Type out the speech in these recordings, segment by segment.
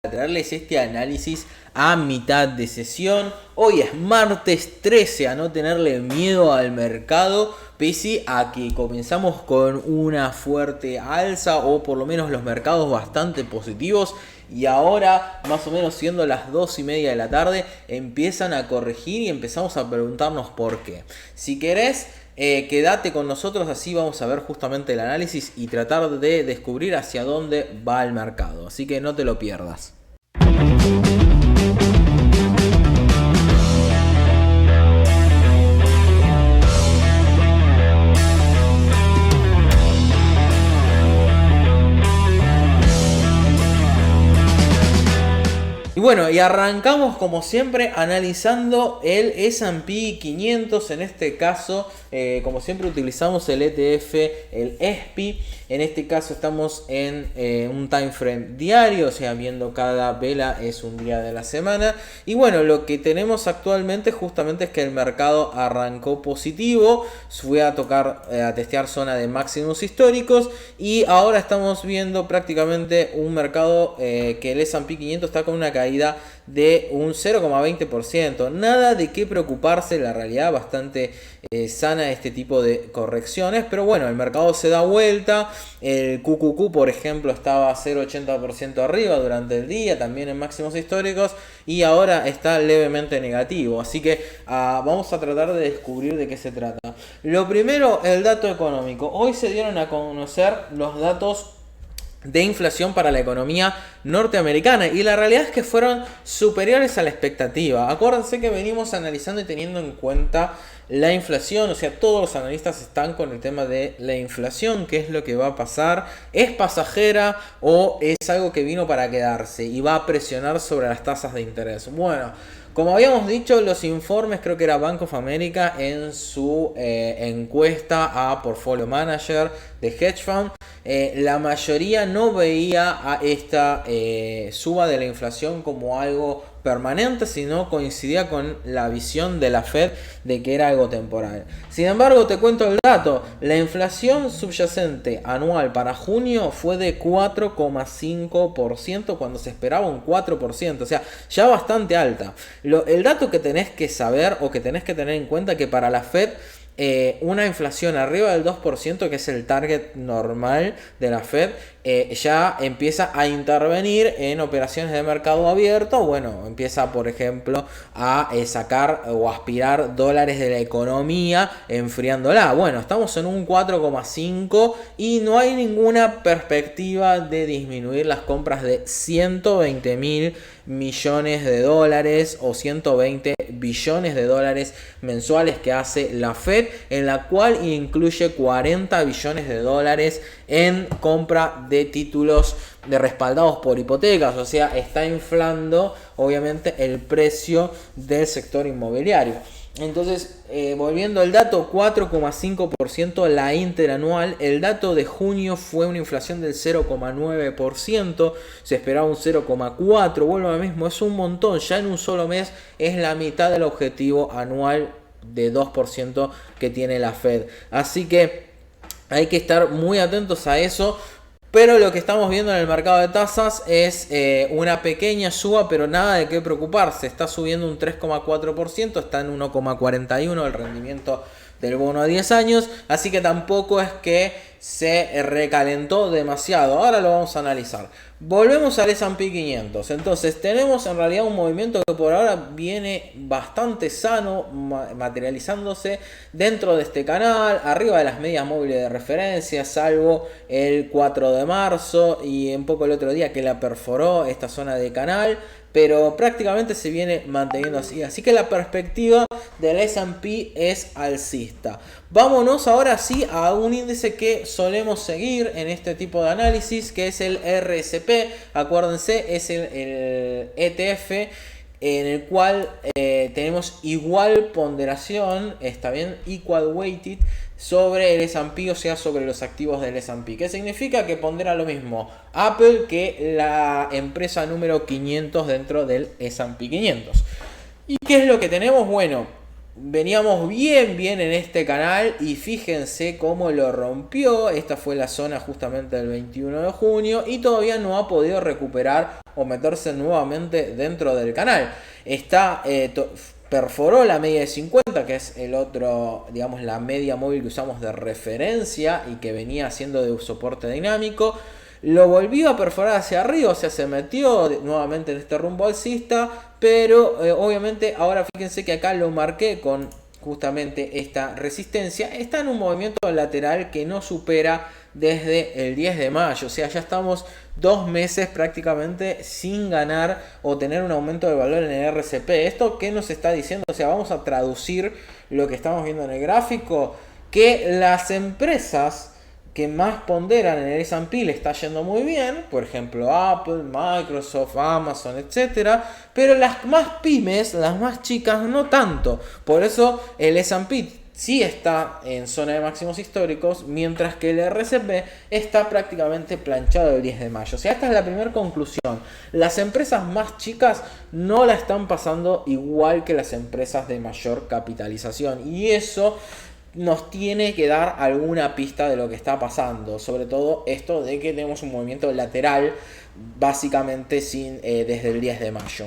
traerles este análisis a mitad de sesión. Hoy es martes 13, a no tenerle miedo al mercado, pese a que comenzamos con una fuerte alza o por lo menos los mercados bastante positivos. Y ahora, más o menos siendo las 2:30 de la tarde, empiezan a corregir y empezamos a preguntarnos por qué. Si querés, quédate con nosotros, así vamos a ver justamente el análisis y tratar de descubrir hacia dónde va el mercado. Así que no te lo pierdas. Y bueno, y arrancamos como siempre analizando el S&P 500, en este caso, como siempre utilizamos el ETF, el SPY. En este caso estamos en un time frame diario, o sea, viendo cada vela es un día de la semana. Y bueno, lo que tenemos actualmente justamente es que el mercado arrancó positivo, fue a tocar, a testear zona de máximos históricos y ahora estamos viendo prácticamente un mercado que el S&P 500 está con una caída de un 0,20%. Nada de qué preocuparse, la realidad bastante sana este tipo de correcciones, pero bueno, el mercado se da vuelta. El QQQ, por ejemplo, estaba 0,80% arriba durante el día, también en máximos históricos, y ahora está levemente negativo. Así que vamos a tratar de descubrir de qué se trata. Lo primero, el dato económico. Hoy se dieron a conocer los datos de inflación para la economía norteamericana y la realidad es que fueron superiores a la expectativa. Acuérdense que venimos analizando y teniendo en cuenta la inflación, o sea, todos los analistas están con el tema de la inflación, qué es lo que va a pasar, es pasajera o es algo que vino para quedarse y va a presionar sobre las tasas de interés. Bueno, como habíamos dicho, los informes, creo que era Bank of America en su encuesta a Portfolio Manager de Hedge Fund, la mayoría no veía a esta suba de la inflación como algo permanente, sino coincidía con la visión de la Fed de que era algo temporal. Sin embargo, te cuento el dato, la inflación subyacente anual para junio fue de 4,5% cuando se esperaba un 4%, o sea, ya bastante alta. El dato que tenés que saber o que tenés que tener en cuenta que para la Fed una inflación arriba del 2%, que es el target normal de la Fed, ya empieza a intervenir en operaciones de mercado abierto. Bueno, empieza por ejemplo a sacar o aspirar dólares de la economía, enfriándola. Bueno, estamos en un 4,5 y no hay ninguna perspectiva de disminuir las compras de 120.000 millones de dólares o 120 billones de dólares mensuales que hace la Fed, en la cual incluye 40 billones de dólares en compra de títulos de respaldados por hipotecas, o sea, está inflando obviamente el precio del sector inmobiliario. Entonces, volviendo al dato, 4,5% la interanual. El dato de junio fue una inflación del 0,9%. Se esperaba un 0,4%. Vuelvo a lo mismo, es un montón. Ya en un solo mes es la mitad del objetivo anual de 2% que tiene la Fed. Así que hay que estar muy atentos a eso. Pero lo que estamos viendo en el mercado de tasas es una pequeña suba, pero nada de qué preocuparse. Está subiendo un 3,4%, está en 1,41 el rendimiento del bono a 10 años. Así que tampoco es que se recalentó demasiado. Ahora lo vamos a analizar. Volvemos al S&P 500. Entonces tenemos en realidad un movimiento que por ahora viene bastante sano, materializándose dentro de este canal, arriba de las medias móviles de referencia, salvo el 4 de marzo y un poco el otro día que la perforó esta zona de canal, pero prácticamente se viene manteniendo así. Así que la perspectiva del S&P es alcista. Vámonos ahora sí a un índice que solemos seguir en este tipo de análisis, que es el RSP. Acuérdense, es el ETF en el cual tenemos igual ponderación, está bien, equal weighted sobre el S&P, o sea, sobre los activos del S&P. ¿Qué significa? Que pondera lo mismo Apple que la empresa número 500 dentro del S&P 500. ¿Y qué es lo que tenemos? Bueno, veníamos bien en este canal y fíjense cómo lo rompió. Esta fue la zona justamente del 21 de junio y todavía no ha podido recuperar o meterse nuevamente dentro del canal. Perforó la media de 50, que es el otro, digamos, la media móvil que usamos de referencia y que venía haciendo de soporte dinámico. Lo volvió a perforar hacia arriba, o sea, se metió nuevamente en este rumbo alcista, pero obviamente ahora fíjense que acá lo marqué con justamente esta resistencia. Está en un movimiento lateral que no supera desde el 10 de mayo, o sea, ya estamos 2 meses prácticamente sin ganar o tener un aumento de valor en el RCP. ¿Esto qué nos está diciendo? O sea, vamos a traducir lo que estamos viendo en el gráfico, que las empresas que más ponderan en el S&P le está yendo muy bien, por ejemplo Apple, Microsoft, Amazon, etcétera, pero las más pymes, las más chicas, no tanto. Por eso el S&P sí está en zona de máximos históricos, mientras que el RCP está prácticamente planchado el 10 de mayo. O sea, esta es la primera conclusión. Las empresas más chicas no la están pasando igual que las empresas de mayor capitalización, y eso nos tiene que dar alguna pista de lo que está pasando, sobre todo esto de que tenemos un movimiento lateral básicamente desde el 10 de mayo.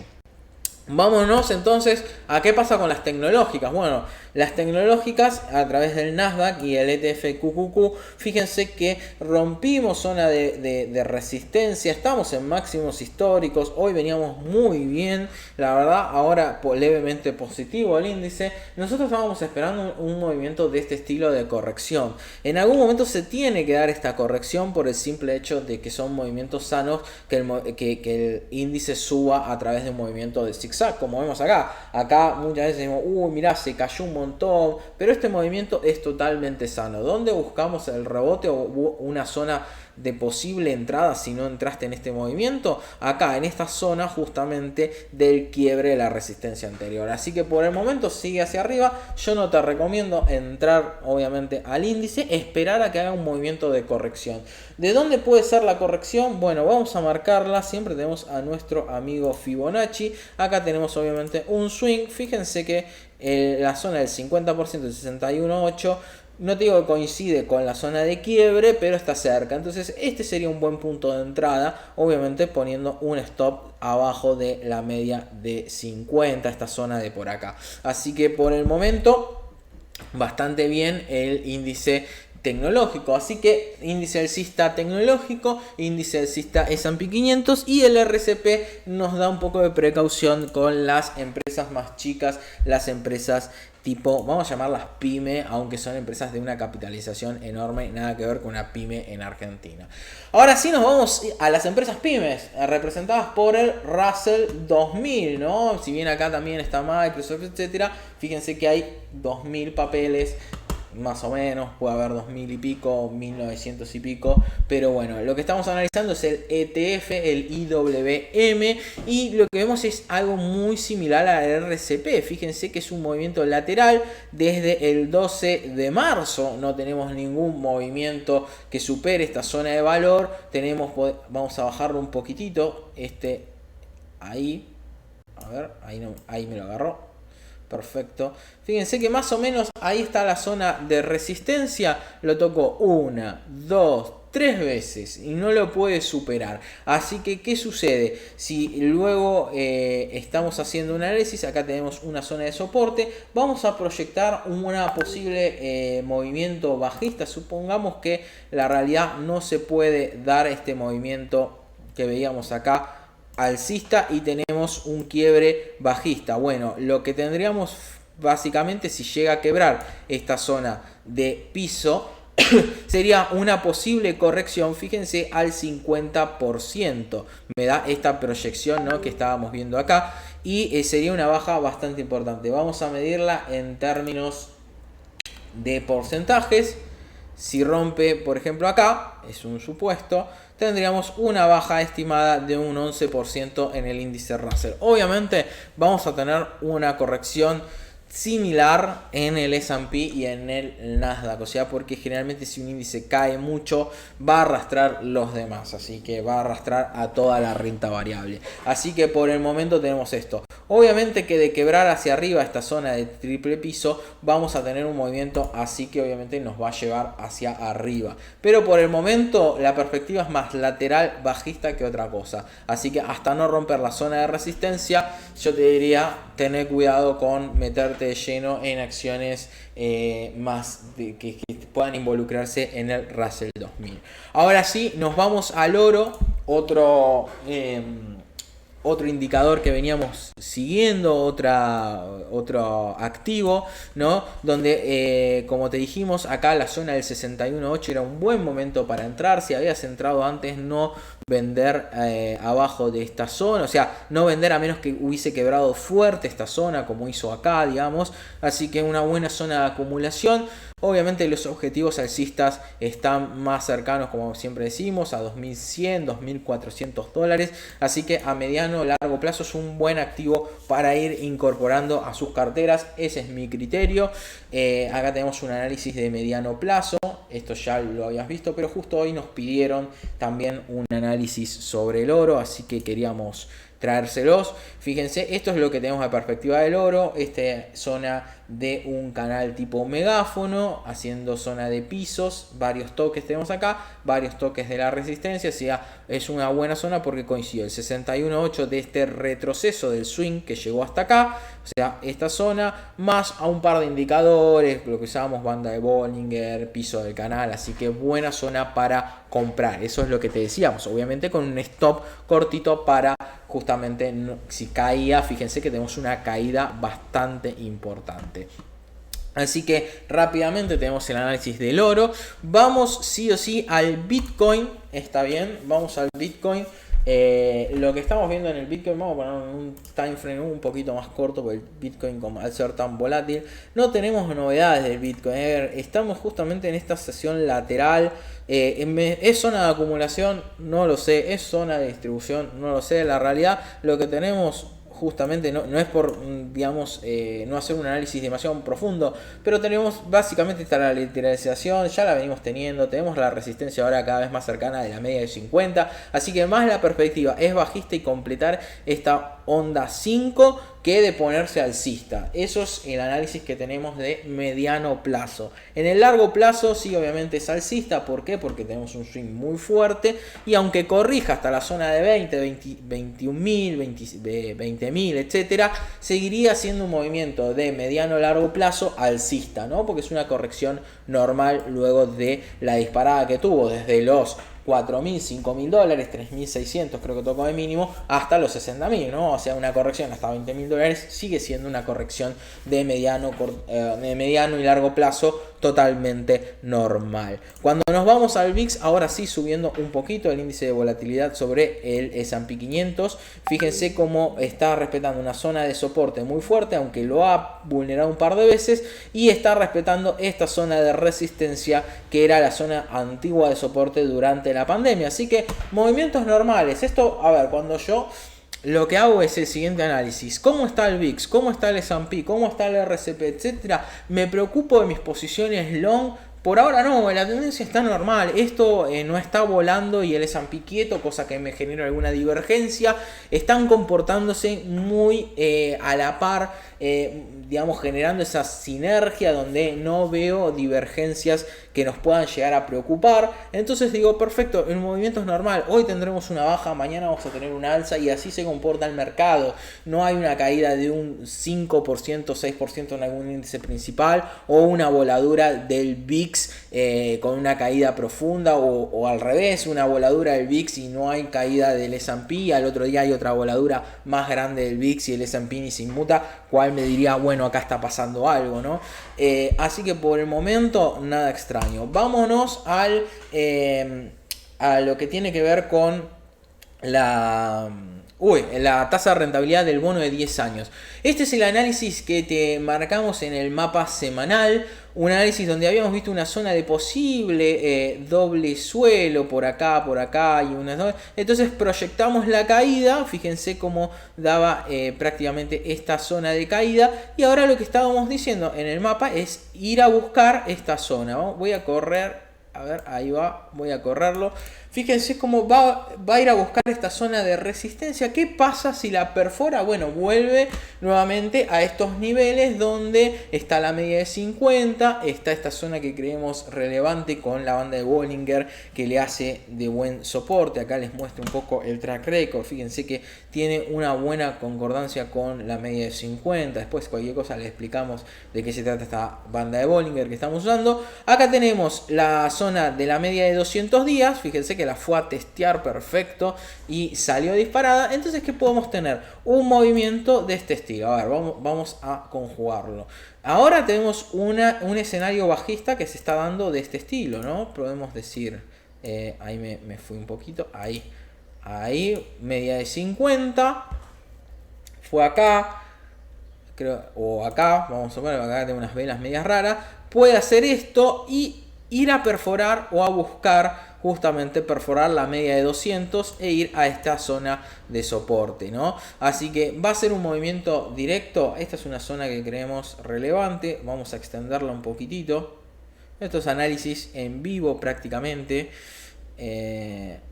Vámonos entonces a qué pasa con las tecnológicas. Bueno, las tecnológicas a través del Nasdaq y el ETF QQQ, fíjense que rompimos zona de resistencia, estamos en máximos históricos, hoy veníamos muy bien, la verdad, ahora levemente positivo el índice. Nosotros estábamos esperando un movimiento de este estilo de corrección. En algún momento se tiene que dar esta corrección por el simple hecho de que son movimientos sanos, que el índice suba a través de un movimiento de zigzag, como vemos acá. Acá muchas veces decimos, uy, mirá, se cayó un montón, pero este movimiento es totalmente sano. ¿Dónde buscamos el rebote o una zona de posible entrada si no entraste en este movimiento? Acá, en esta zona justamente del quiebre de la resistencia anterior. Así que por el momento sigue hacia arriba. Yo no te recomiendo entrar obviamente al índice, esperar a que haga un movimiento de corrección. ¿De dónde puede ser la corrección? Bueno, vamos a marcarla. Siempre tenemos a nuestro amigo Fibonacci. Acá tenemos obviamente un swing. Fíjense que la zona del 50% del 61.8, no te digo que coincide con la zona de quiebre, pero está cerca. Entonces este sería un buen punto de entrada, obviamente poniendo un stop abajo de la media de 50, esta zona de por acá. Así que por el momento bastante bien el índice tecnológico. Así que índice alcista tecnológico, índice alcista S&P 500, y el RCP nos da un poco de precaución con las empresas más chicas, las empresas tipo, vamos a llamarlas pyme, aunque son empresas de una capitalización enorme, nada que ver con una pyme en Argentina. Ahora sí nos vamos a las empresas pymes, representadas por el Russell 2000, ¿no? Si bien acá también está Microsoft, etcétera, fíjense que hay 2000 papeles, más o menos, puede haber 2000 y pico, 1900 y pico, pero bueno, lo que estamos analizando es el ETF, el IWM, y lo que vemos es algo muy similar al RCP. Fíjense que es un movimiento lateral desde el 12 de marzo, no tenemos ningún movimiento que supere esta zona de valor. Vamos a bajarlo un poquitito, ahí, a ver, ahí me lo agarró. Perfecto. Fíjense que más o menos ahí está la zona de resistencia. Lo tocó 1, 2, 3 veces y no lo puede superar. Así que, ¿qué sucede? Si luego estamos haciendo un análisis, acá tenemos una zona de soporte, vamos a proyectar una posible movimiento bajista. Supongamos que la realidad no se puede dar este movimiento que veíamos acá alcista y tenemos un quiebre bajista. Bueno, lo que tendríamos básicamente, si llega a quebrar esta zona de piso, sería una posible corrección, fíjense, al 50%. Me da esta proyección, ¿no?, que estábamos viendo acá, y sería una baja bastante importante. Vamos a medirla en términos de porcentajes. Si rompe, por ejemplo, acá, es un supuesto, tendríamos una baja estimada de un 11% en el índice Russell. Obviamente vamos a tener una corrección similar en el S&P y en el Nasdaq, o sea, porque generalmente si un índice cae mucho va a arrastrar los demás, así que va a arrastrar a toda la renta variable. Así que por el momento tenemos esto. Obviamente que de quebrar hacia arriba esta zona de triple piso vamos a tener un movimiento así que obviamente nos va a llevar hacia arriba. Pero por el momento la perspectiva es más lateral bajista que otra cosa. Así que hasta no romper la zona de resistencia, yo te diría tener cuidado con meterte de lleno en acciones que puedan involucrarse en el Russell 2000. Ahora sí, nos vamos al oro, otro indicador que veníamos siguiendo, otro activo, ¿no? Donde, como te dijimos, acá la zona del 61.8 era un buen momento para entrar. Si habías entrado antes, no vender abajo de esta zona, o sea, no vender a menos que hubiese quebrado fuerte esta zona, como hizo acá, digamos. Así que una buena zona de acumulación. Obviamente los objetivos alcistas están más cercanos, como siempre decimos, a 2.100, 2.400 dólares. Así que a mediano o largo plazo es un buen activo para ir incorporando a sus carteras. Ese es mi criterio. Acá tenemos un análisis de mediano plazo. Esto ya lo habías visto, pero justo hoy nos pidieron también un análisis sobre el oro. Así que queríamos traérselos. Fíjense, esto es lo que tenemos de perspectiva del oro. Esta zona de un canal tipo megáfono, haciendo zona de pisos, varios toques tenemos acá, varios toques de la resistencia. O sea, es una buena zona porque coincide el 61.8 de este retroceso del swing que llegó hasta acá, o sea, esta zona, más a un par de indicadores, lo que usábamos, banda de Bollinger, piso del canal. Así que buena zona para comprar. Eso es lo que te decíamos, obviamente con un stop cortito para justamente si caía. Fíjense que tenemos una caída bastante importante. Así que rápidamente tenemos el análisis del oro. Vamos sí o sí al Bitcoin. Está bien, vamos al Bitcoin. Lo que estamos viendo en el Bitcoin, vamos a poner un time frame un poquito más corto, porque el Bitcoin, al ser tan volátil, no tenemos novedades del Bitcoin. Estamos justamente en esta sesión lateral. ¿Es zona de acumulación? No lo sé. ¿Es zona de distribución? No lo sé. La realidad, lo que tenemos justamente no es por, digamos, no hacer un análisis demasiado profundo, pero tenemos básicamente esta lateralización, ya la venimos teniendo, tenemos la resistencia ahora cada vez más cercana de la media de 50, así que más la perspectiva es bajista y completar esta onda 5 que de ponerse alcista. Eso es el análisis que tenemos de mediano plazo. En el largo plazo sí, obviamente es alcista. ¿Por qué? Porque tenemos un swing muy fuerte, y aunque corrija hasta la zona de 21.000, 20.000, etcétera, seguiría siendo un movimiento de mediano largo plazo alcista, ¿no? Porque es una corrección normal luego de la disparada que tuvo desde los 4.000, 5.000 dólares, 3.600 creo que tocó de mínimo, hasta los 60.000, ¿no? O sea, una corrección hasta 20.000 dólares sigue siendo una corrección de mediano y largo plazo totalmente normal. Cuando nos vamos al VIX, ahora sí subiendo un poquito el índice de volatilidad sobre el S&P 500, fíjense cómo está respetando una zona de soporte muy fuerte, aunque lo ha vulnerado un par de veces, y está respetando esta zona de resistencia que era la zona antigua de soporte durante la pandemia. Así que movimientos normales. Esto, a ver, cuando yo lo que hago es el siguiente análisis: ¿cómo está el VIX? ¿Cómo está el S&P? ¿Cómo está el RSP? Etcétera. Me preocupo de mis posiciones long. Por ahora no, la tendencia está normal. Esto no está volando y el S&P quieto, cosa que me genera alguna divergencia. Están comportándose muy a la par, digamos, generando esa sinergia donde no veo divergencias que nos puedan llegar a preocupar. Entonces digo, perfecto, el movimiento es normal. Hoy tendremos una baja, mañana vamos a tener una alza, y así se comporta el mercado. No hay una caída de un 5%, 6% en algún índice principal, o una voladura del VIX con una caída profunda, o al revés, una voladura del VIX y no hay caída del S&P. Al otro día hay otra voladura más grande del VIX y el S&P ni se inmuta, cual me diría, bueno, acá está pasando algo, ¿no? Así que por el momento nada extraño. Vámonos a lo que tiene que ver con la tasa de rentabilidad del bono de 10 años. Este es el análisis que te marcamos en el mapa semanal. Un análisis donde habíamos visto una zona de posible doble suelo por acá y unas. Entonces proyectamos la caída. Fíjense cómo daba prácticamente esta zona de caída. Y ahora lo que estábamos diciendo en el mapa es ir a buscar esta zona, ¿no? Voy a correr. A ver, ahí va. Voy a correrlo. Fíjense cómo va a ir a buscar esta zona de resistencia. ¿Qué pasa si la perfora? Bueno, vuelve nuevamente a estos niveles donde está la media de 50, está esta zona que creemos relevante con la banda de Bollinger que le hace de buen soporte. Acá les muestro un poco el track record. Fíjense que tiene una buena concordancia con la media de 50. Después cualquier cosa les explicamos de qué se trata esta banda de Bollinger que estamos usando. Acá tenemos la zona de la media de 200 días. Fíjense que la fue a testear perfecto y salió disparada. Entonces, ¿qué podemos tener? Un movimiento de este estilo. A ver, vamos a conjugarlo. Ahora tenemos un escenario bajista que se está dando de este estilo, ¿no? Podemos decir, ahí me fui un poquito, ahí, media de 50, fue acá, creo, o acá, vamos a poner, acá tengo unas velas medias raras, puede hacer esto y ir a perforar o a buscar justamente perforar la media de 200 e ir a esta zona de soporte, ¿no? Así que va a ser un movimiento directo. Esta es una zona que creemos relevante. Vamos a extenderla un poquitito. Esto es análisis en vivo prácticamente.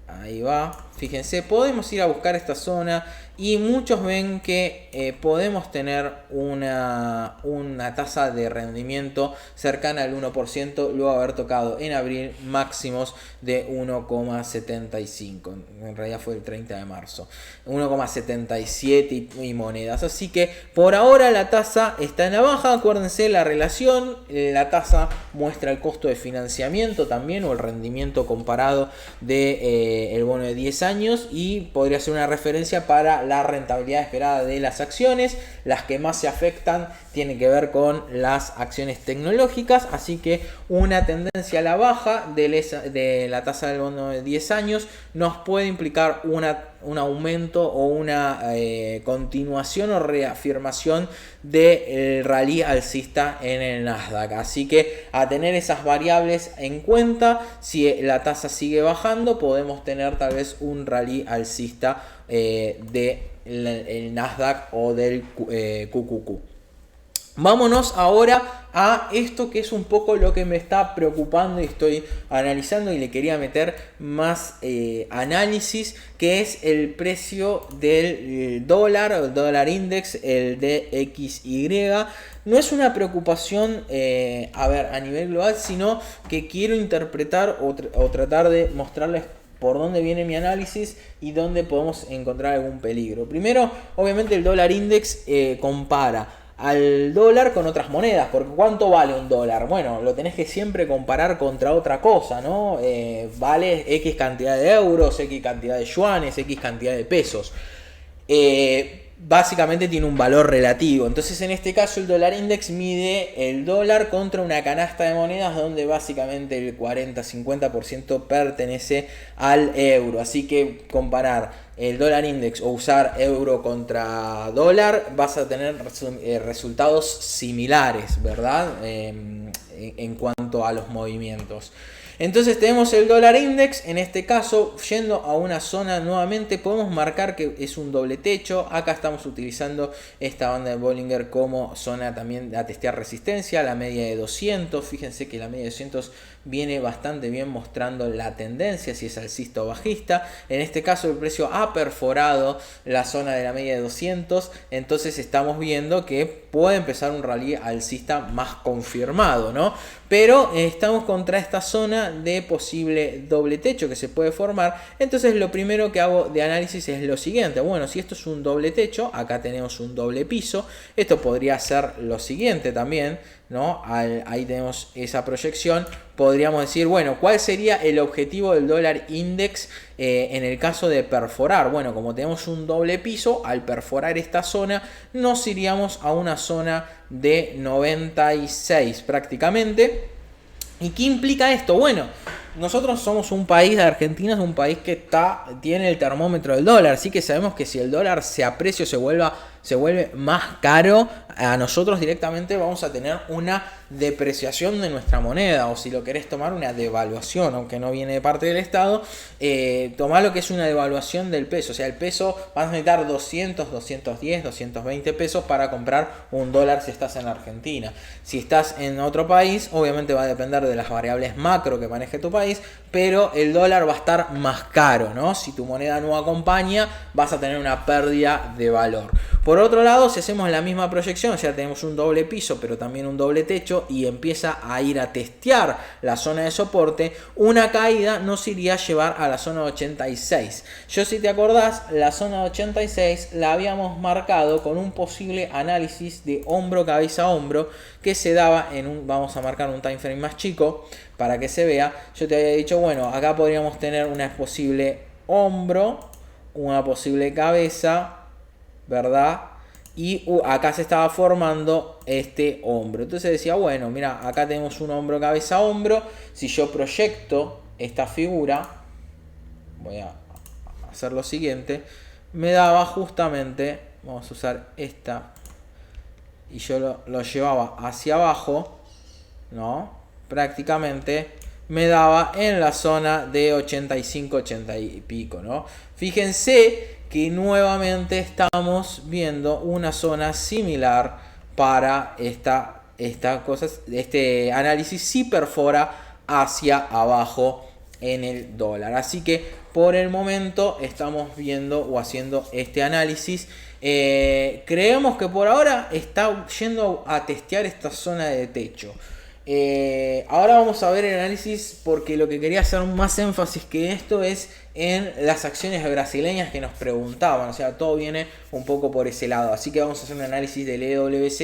Ahí va. Fíjense, podemos ir a buscar esta zona y muchos ven que podemos tener una tasa de rendimiento cercana al 1% luego de haber tocado en abril máximos de 1,75. En realidad fue el 30 de marzo. 1,77 y monedas. Así que por ahora la tasa está en la baja. Acuérdense la relación. La tasa muestra el costo de financiamiento también o el rendimiento comparado de el bono de 10 años y podría ser una referencia para la rentabilidad esperada de las acciones. Las que más se afectan tienen que ver con las acciones tecnológicas, así que una tendencia a la baja de la tasa del bono de 10 años nos puede implicar un aumento o una continuación o reafirmación del rally alcista en el Nasdaq. Así que a tener esas variables en cuenta, si la tasa sigue bajando podemos tener tal vez un rally alcista del Nasdaq o del QQQ. Vámonos ahora a esto que es un poco lo que me está preocupando y estoy analizando y le quería meter más análisis, que es el precio del dólar, el dólar index, el DXY. No es una preocupación a nivel global, sino que quiero interpretar o tratar de mostrarles por dónde viene mi análisis y dónde podemos encontrar algún peligro. Primero, obviamente el dólar index compara al dólar con otras monedas, porque ¿cuánto vale un dólar? Bueno, lo tenés que siempre comparar contra otra cosa, ¿no? Vale X cantidad de euros, X cantidad de yuanes, X cantidad de pesos. Básicamente tiene un valor relativo. Entonces en este caso el dólar index mide el dólar contra una canasta de monedas donde básicamente el 40-50% pertenece al euro. Así que comparar el dólar index o usar euro contra dólar vas a tener resultados similares, ¿verdad? En cuanto a los movimientos. Entonces tenemos el dólar index, en este caso yendo a una zona nuevamente podemos marcar que es un doble techo. Acá estamos utilizando esta banda de Bollinger como zona también a testear resistencia, la media de 200. Fíjense que la media de 200 viene bastante bien mostrando la tendencia, si es alcista o bajista. En este caso el precio ha perforado la zona de la media de 200, entonces estamos viendo que puede empezar un rally alcista más confirmado, ¿no? Pero estamos contra esta zona de posible doble techo que se puede formar. Entonces lo primero que hago de análisis es lo siguiente. Bueno, si esto es un doble techo, acá tenemos un doble piso. Esto podría ser lo siguiente también, ¿no? Ahí tenemos esa proyección. Podríamos decir, bueno, ¿cuál sería el objetivo del dólar index en el caso de perforar? Bueno, como tenemos un doble piso, al perforar esta zona nos iríamos a una zona de 96 prácticamente. ¿Y qué implica esto? Bueno, nosotros somos un país, Argentina es un país que tiene el termómetro del dólar, así que sabemos que si el dólar se aprecia o se vuelve más caro, a nosotros directamente vamos a tener una depreciación de nuestra moneda, o si lo querés tomar, una devaluación, aunque no viene de parte del Estado. Tomar lo que es una devaluación del peso, o sea, el peso vas a necesitar 200, 210, 220 pesos para comprar un dólar si estás en Argentina. Si estás en otro país, obviamente va a depender de las variables macro que maneje tu país. país, pero el dólar va a estar más caro, ¿no? Si tu moneda no acompaña, vas a tener una pérdida de valor. Por otro lado, si hacemos la misma proyección, ya tenemos un doble piso, pero también un doble techo, y empieza a ir a testear la zona de soporte, una caída nos iría a llevar a la zona 86. Yo, si te acordás, la zona 86 la habíamos marcado con un posible análisis de hombro, cabeza, hombro, que se daba en un, vamos a marcar un time frame más chico para que se vea. Yo te había dicho, bueno, acá podríamos tener una posible hombro, una posible cabeza, ¿verdad? Y acá se estaba formando este hombro. Entonces decía, bueno, mira, acá tenemos un hombro, cabeza, hombro. Si yo proyecto esta figura, voy a hacer lo siguiente, me daba justamente, vamos a usar esta, y yo lo llevaba hacia abajo, ¿no? Prácticamente me daba en la zona de 85, 80 y pico, ¿no? Fíjense que nuevamente estamos viendo una zona similar para esta cosa. Este análisis sí perfora hacia abajo en el dólar. Así que por el momento estamos viendo o haciendo este análisis. Creemos que por ahora está yendo a testear esta zona de techo. Ahora vamos a ver el análisis, porque lo que quería hacer más énfasis que esto es en las acciones brasileñas que nos preguntaban. O sea, todo viene un poco por ese lado. Así que vamos a hacer un análisis del EWZ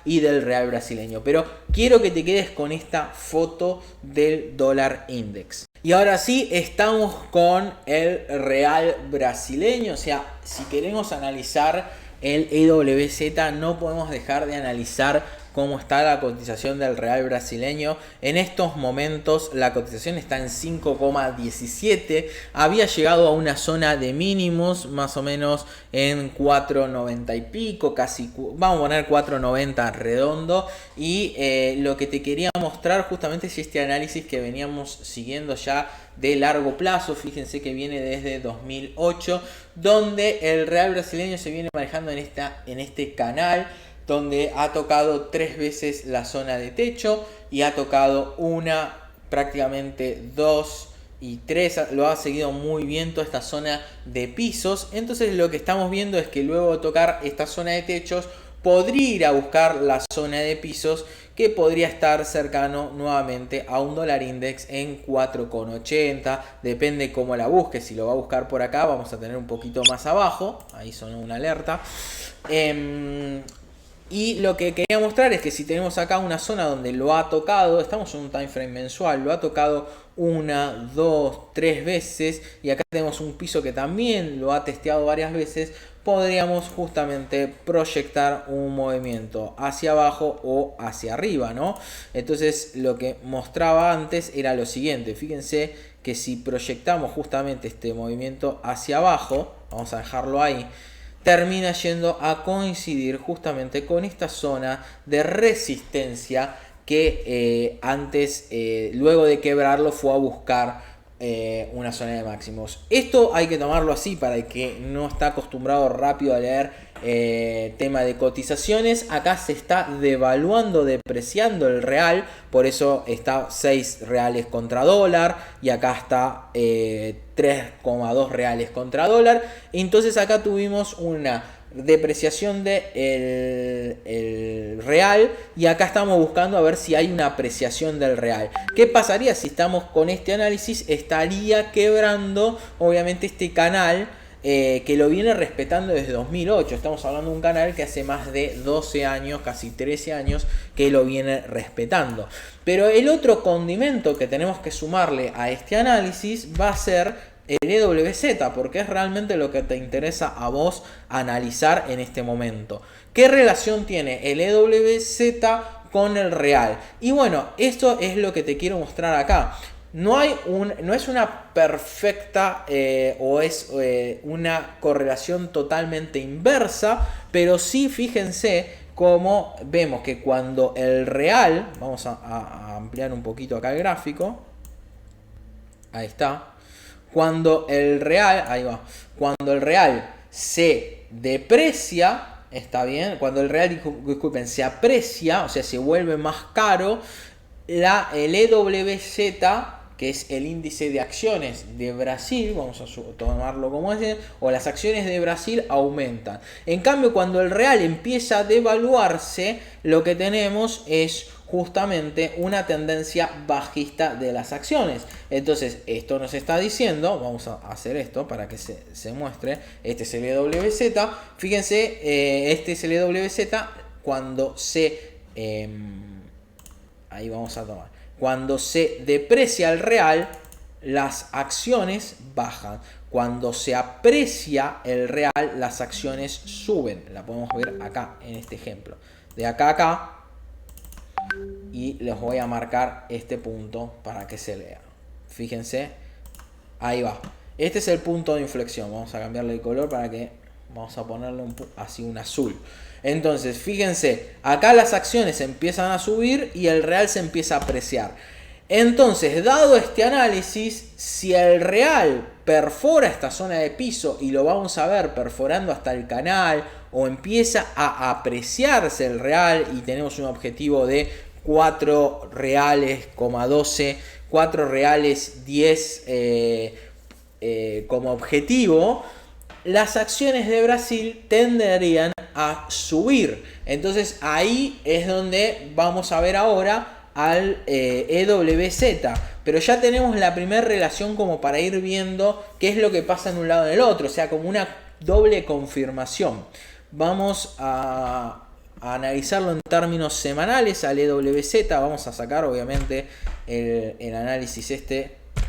y del real brasileño. Pero quiero que te quedes con esta foto del dólar index. Y ahora sí, estamos con el real brasileño. O sea, si queremos analizar el EWZ, no podemos dejar de analizar cómo está la cotización del real brasileño. En estos momentos la cotización está en 5,17. Había llegado a una zona de mínimos más o menos en 4,90 y pico, casi, vamos a poner 4,90 redondo. Y lo que te quería mostrar justamente es este análisis que veníamos siguiendo ya de largo plazo. Fíjense que viene desde 2008, donde el real brasileño se viene manejando en este canal, donde ha tocado 3 veces la zona de techo y ha tocado una, prácticamente 2 y 3, lo ha seguido muy bien toda esta zona de pisos. Entonces lo que estamos viendo es que luego de tocar esta zona de techos, podría ir a buscar la zona de pisos, que podría estar cercano nuevamente a un dólar index en 4,80. Depende cómo la busque. Si lo va a buscar por acá, vamos a tener un poquito más abajo. Ahí sonó una alerta. Y lo que quería mostrar es que si tenemos acá una zona donde lo ha tocado, estamos en un time frame mensual, lo ha tocado 1, 2, 3 veces, y acá tenemos un piso que también lo ha testeado varias veces, podríamos justamente proyectar un movimiento hacia abajo o hacia arriba, ¿no? Entonces lo que mostraba antes era lo siguiente. Fíjense que si proyectamos justamente este movimiento hacia abajo, vamos a dejarlo ahí, termina yendo a coincidir justamente con esta zona de resistencia que antes, luego de quebrarlo, fue a buscar una zona de máximos. Esto hay que tomarlo así para el que no está acostumbrado rápido a leer tema de cotizaciones. Acá se está devaluando, depreciando el real, por eso está 6 reales contra dólar y acá está 3,2 reales contra dólar. Entonces acá tuvimos una depreciación del el real, y acá estamos buscando a ver si hay una apreciación del real. ¿Qué pasaría si estamos con este análisis? Estaría quebrando obviamente este canal que lo viene respetando desde 2008. Estamos hablando de un canal que hace más de 12 años, casi 13 años, que lo viene respetando. Pero el otro condimento que tenemos que sumarle a este análisis va a ser el EWZ, porque es realmente lo que te interesa a vos analizar en este momento. ¿Qué relación tiene el EWZ con el real? Y bueno, esto es lo que te quiero mostrar acá. No es una perfecta o es una correlación totalmente inversa, pero sí, fíjense cómo vemos que cuando el real, vamos a ampliar un poquito acá el gráfico, ahí está. Cuando el real, ahí va, cuando el real se deprecia, está bien, cuando el real, disculpen, se aprecia, o sea, se vuelve más caro, el EWZ que es el índice de acciones de Brasil, vamos a tomarlo como es, o las acciones de Brasil aumentan. En cambio, cuando el real empieza a devaluarse, lo que tenemos es justamente una tendencia bajista de las acciones. Entonces, esto nos está diciendo, vamos a hacer esto para que se muestre, este es el EWZ, fíjense, este es el EWZ cuando ahí vamos a tomar, cuando se deprecia el real, las acciones bajan. Cuando se aprecia el real, las acciones suben. La podemos ver acá en este ejemplo. De acá a acá. Y les voy a marcar este punto para que se lea. Fíjense. Ahí va. Este es el punto de inflexión. Vamos a cambiarle el color para que... Vamos a ponerle así un azul. Entonces, fíjense. Acá las acciones empiezan a subir y el real se empieza a apreciar. Entonces, dado este análisis, si el real perfora esta zona de piso y lo vamos a ver perforando hasta el canal o empieza a apreciarse el real y tenemos un objetivo de 4 reales, 12, 4 reales 10 como objetivo, las acciones de Brasil tenderían a subir. Entonces ahí es donde vamos a ver ahora al EWZ, pero ya tenemos la primera relación como para ir viendo qué es lo que pasa en un lado y en el otro, o sea, como una doble confirmación. Vamos a analizarlo en términos semanales al EWZ, vamos a sacar obviamente el análisis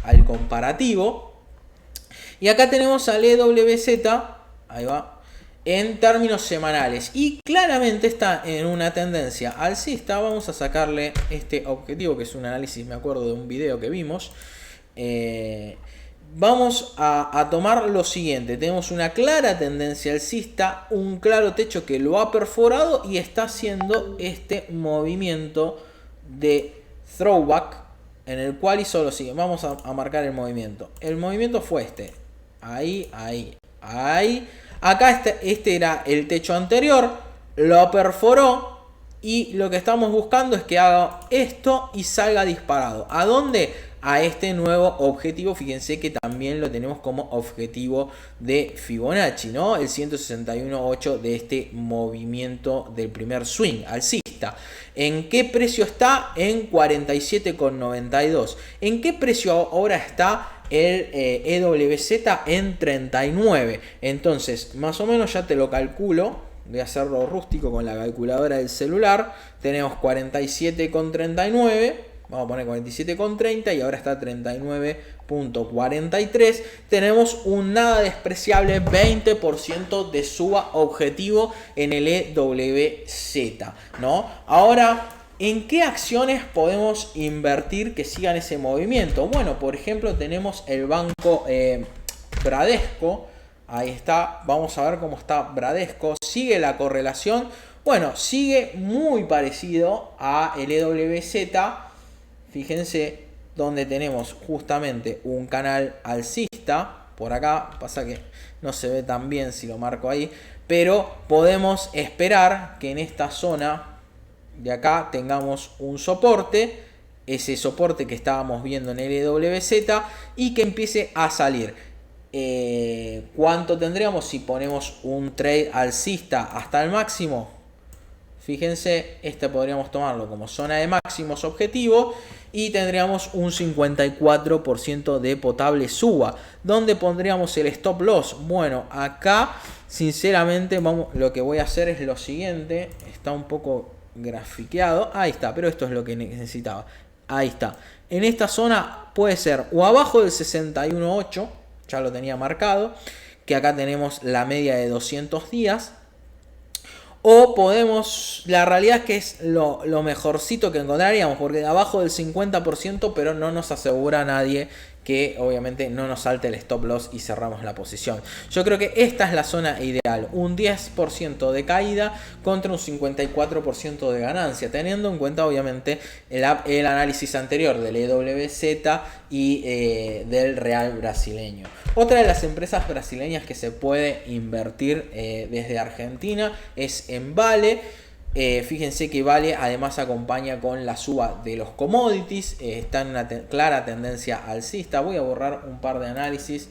al comparativo, y acá tenemos al EWZ, ahí va, en términos semanales y claramente está en una tendencia alcista. Vamos a sacarle este objetivo que es un análisis, me acuerdo de un video que vimos. Vamos a tomar lo siguiente: tenemos una clara tendencia alcista, un claro techo que lo ha perforado y está haciendo este movimiento de throwback en el cual hizo lo siguiente. Vamos a marcar el movimiento. El movimiento fue este, ahí. Acá este era el techo anterior, lo perforó y lo que estamos buscando es que haga esto y salga disparado. ¿A dónde? A este nuevo objetivo. Fíjense que también lo tenemos como objetivo de Fibonacci, ¿no? El 161.8 de este movimiento del primer swing alcista. ¿En qué precio está? En 47,92. ¿En qué precio ahora está el EWZ? En 39. Entonces, más o menos ya te lo calculo. Voy a hacerlo rústico con la calculadora del celular. Tenemos 47,39. Vamos a poner 47,30 y ahora está 39,43. Tenemos un nada despreciable 20% de suba objetivo en el EWZ, ¿no? Ahora, ¿en qué acciones podemos invertir que sigan ese movimiento? Bueno, por ejemplo, tenemos el banco Bradesco. Ahí está. Vamos a ver cómo está Bradesco. ¿Sigue la correlación? Bueno, sigue muy parecido a el EWZ. Fíjense donde tenemos justamente un canal alcista. Por acá, pasa que no se ve tan bien si lo marco ahí. Pero podemos esperar que en esta zona de acá tengamos un soporte. Ese soporte que estábamos viendo en el EWZ. Y que empiece a salir. ¿Cuánto tendríamos si ponemos un trade alcista hasta el máximo? Fíjense, podríamos tomarlo como zona de máximos objetivo y tendríamos un 54% de potable suba. ¿Dónde pondríamos el stop loss? Bueno, acá sinceramente lo que voy a hacer es lo siguiente. Está un poco grafiqueado. Ahí está, pero esto es lo que necesitaba. Ahí está. En esta zona puede ser o abajo del 61.8, ya lo tenía marcado, que acá tenemos la media de 200 días. O podemos, la realidad es que es lo mejorcito que encontraríamos, porque abajo del 50%, pero no nos asegura a nadie que obviamente no nos salte el stop loss y cerramos la posición. Yo creo que esta es la zona ideal, un 10% de caída contra un 54% de ganancia, teniendo en cuenta obviamente el análisis anterior del EWZ y del real brasileño. Otra de las empresas brasileñas que se puede invertir desde Argentina es Envale. Fíjense que Vale además acompaña con la suba de los commodities, está en una clara tendencia alcista. Voy a borrar un par de análisis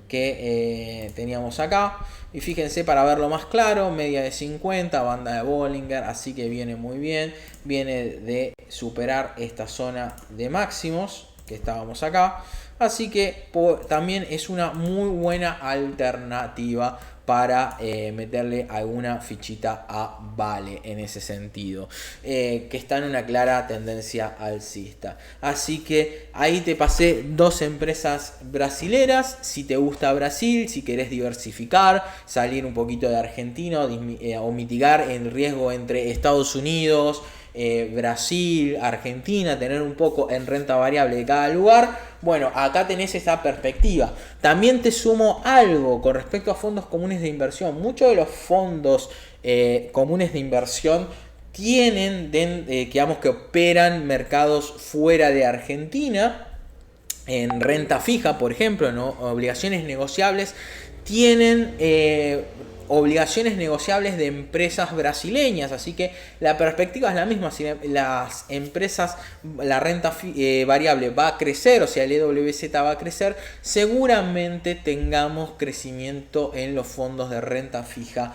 que teníamos acá. Y fíjense, para verlo más claro, media de 50, banda de Bollinger, así que viene muy bien. Viene de superar esta zona de máximos que estábamos acá. Así que también es una muy buena alternativa para meterle alguna fichita a Vale en ese sentido, que está en una clara tendencia alcista. Así que ahí te pasé dos empresas brasileras. Si te gusta Brasil, si querés diversificar, salir un poquito de Argentina o mitigar el riesgo entre Estados Unidos, Brasil, Argentina, tener un poco en renta variable de cada lugar. Bueno, acá tenés esa perspectiva. También te sumo algo con respecto a fondos comunes de inversión. Muchos de los fondos comunes de inversión tienen, digamos, que operan mercados fuera de Argentina, en renta fija, por ejemplo, en obligaciones negociables, tienen obligaciones negociables de empresas brasileñas, así que la perspectiva es la misma. Si las empresas, la renta variable va a crecer, o sea el EWZ va a crecer, seguramente tengamos crecimiento en los fondos de renta fija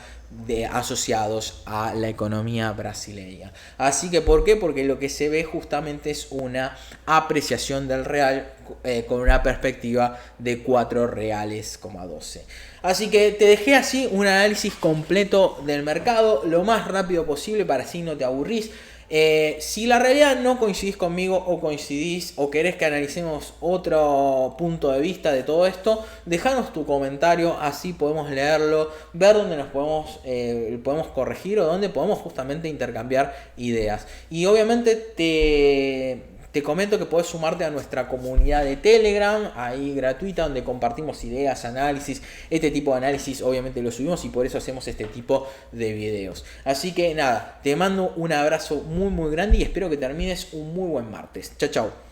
asociados a la economía brasileña. Así que, ¿por qué? Porque lo que se ve justamente es una apreciación del real con una perspectiva de 4 reales, 12. Así que te dejé así un análisis completo del mercado lo más rápido posible para así no te aburrís. Si la realidad no coincidís conmigo o coincidís o querés que analicemos otro punto de vista de todo esto, dejanos tu comentario, así podemos leerlo, ver dónde nos podemos corregir o dónde podemos justamente intercambiar ideas. Y obviamente te comento que podés sumarte a nuestra comunidad de Telegram, ahí gratuita, donde compartimos ideas, análisis. Este tipo de análisis obviamente lo subimos y por eso hacemos este tipo de videos. Así que nada, te mando un abrazo muy grande y espero que termines un muy buen martes. Chao, chao.